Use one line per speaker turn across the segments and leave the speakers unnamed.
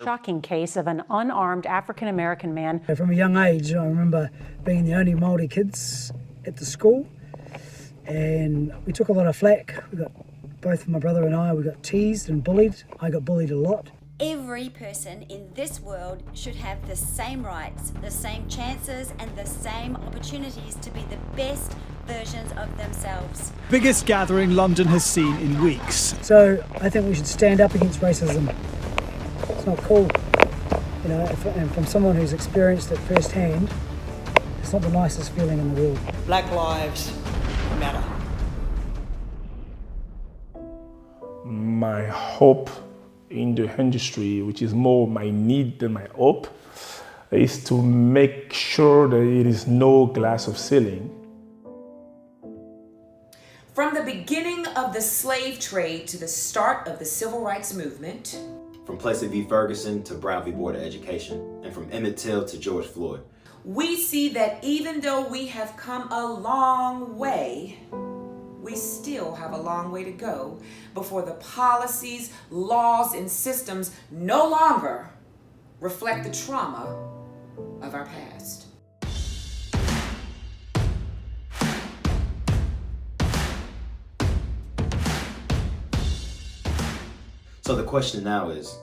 Shocking case of an unarmed African-American man.
From a young age, I remember being the only Māori kids at the school, and we took a lot of flack. Both my brother and I, we got teased and bullied. I got bullied a lot.
Every person in this world should have the same rights, the same chances, and the same opportunities to be the best versions of themselves.
Biggest gathering London has seen in weeks.
So I think we should stand up against racism. It's not cool, and from someone who's experienced it firsthand, it's not the nicest feeling in the world.
Black lives matter.
My hope in the industry, which is more my need than my hope, is to make sure that it is no glass of ceiling.
From the beginning of the slave trade to the start of the civil rights movement,
from Plessy v. Ferguson to Brown v. Board of Education, and from Emmett Till to George Floyd,
we see that even though we have come a long way, we still have a long way to go before the policies, laws, and systems no longer reflect the trauma of our past.
So the question now is,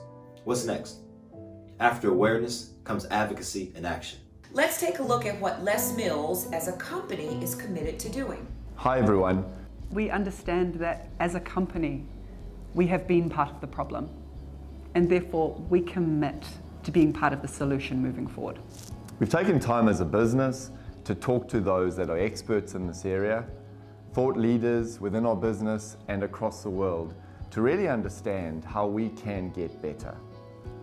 what's next? After awareness comes advocacy and action.
Let's take a look at what Les Mills as a company is committed to doing.
Hi everyone.
We understand that as a company, we have been part of the problem, and therefore we commit to being part of the solution moving forward.
We've taken time as a business to talk to those that are experts in this area, thought leaders within our business and across the world, to really understand how we can get better.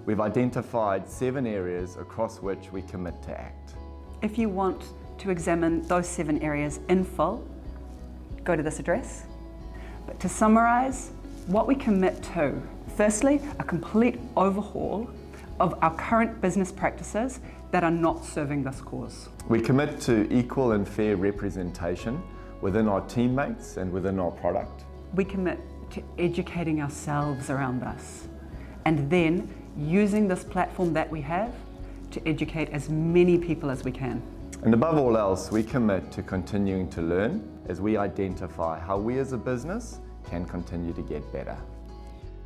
We've identified 7 areas across which we commit to act.
If you want to examine those 7 areas in full, go to this address. But to summarize, what we commit to, firstly, a complete overhaul of our current business practices that are not serving this cause.
We commit to equal and fair representation within our teammates and within our product.
We commit to educating ourselves around this, and then using this platform that we have to educate as many people as we can.
And above all else, we commit to continuing to learn as we identify how we as a business can continue to get better.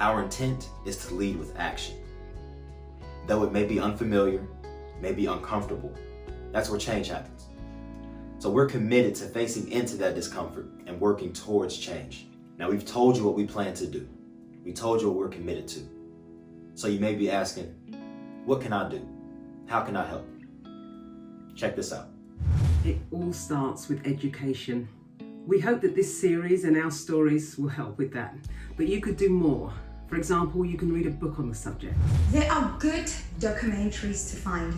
Our intent is to lead with action. Though it may be unfamiliar, may be uncomfortable, that's where change happens. So we're committed to facing into that discomfort and working towards change. Now we've told you what we plan to do. We told you what we're committed to. So you may be asking, what can I do? How can I help? Check this out.
It all starts with education. We hope that this series and our stories will help with that. But you could do more. For example, you can read a book on the subject.
There are good documentaries to find.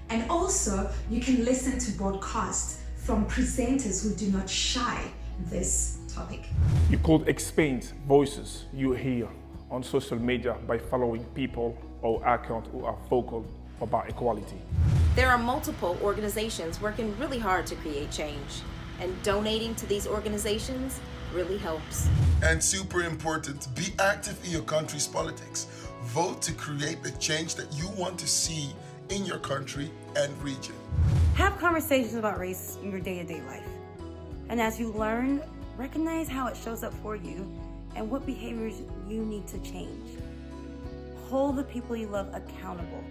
And also, you can listen to podcasts from presenters who do not shy this topic.
You could expand voices you hear on social media by following people or accounts who are vocal about equality.
There are multiple organizations working really hard to create change, and donating to these organizations really helps.
And super important, be active in your country's politics. Vote to create the change that you want to see in your country and region.
Have conversations about race in your day-to-day life. And as you learn, recognize how it shows up for you and what behaviors you need to change. Hold the people you love accountable.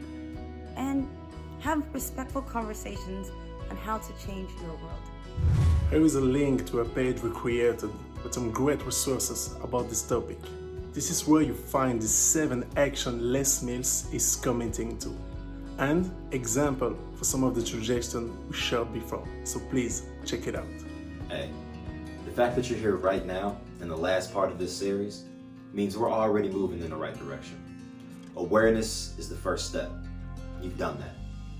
And have respectful conversations on how to change your world.
Here is a link to a page we created with some great resources about this topic. This is where you find the 7 actions Les Mills is committing to, and example for some of the suggestions we shared before. So please check it out.
Hey, the fact that you're here right now in the last part of this series means we're already moving in the right direction. Awareness is the first step. You've done that.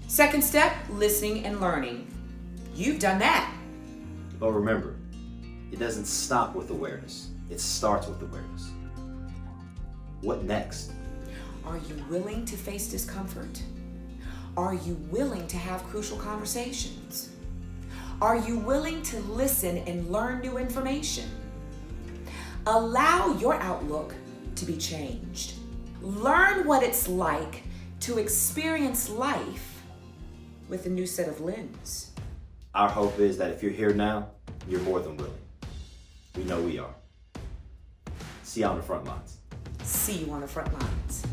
Second step, listening and learning. You've done that.
But remember, it doesn't stop with awareness. It starts with awareness. What next?
Are you willing to face discomfort? Are you willing to have crucial conversations? Are you willing to listen and learn new information? Allow your outlook to be changed. Learn what it's like to experience life with a new set of lens.
Our hope is that if you're here now, you're more than willing. We know we are. See you on the front lines.
See you on the front lines.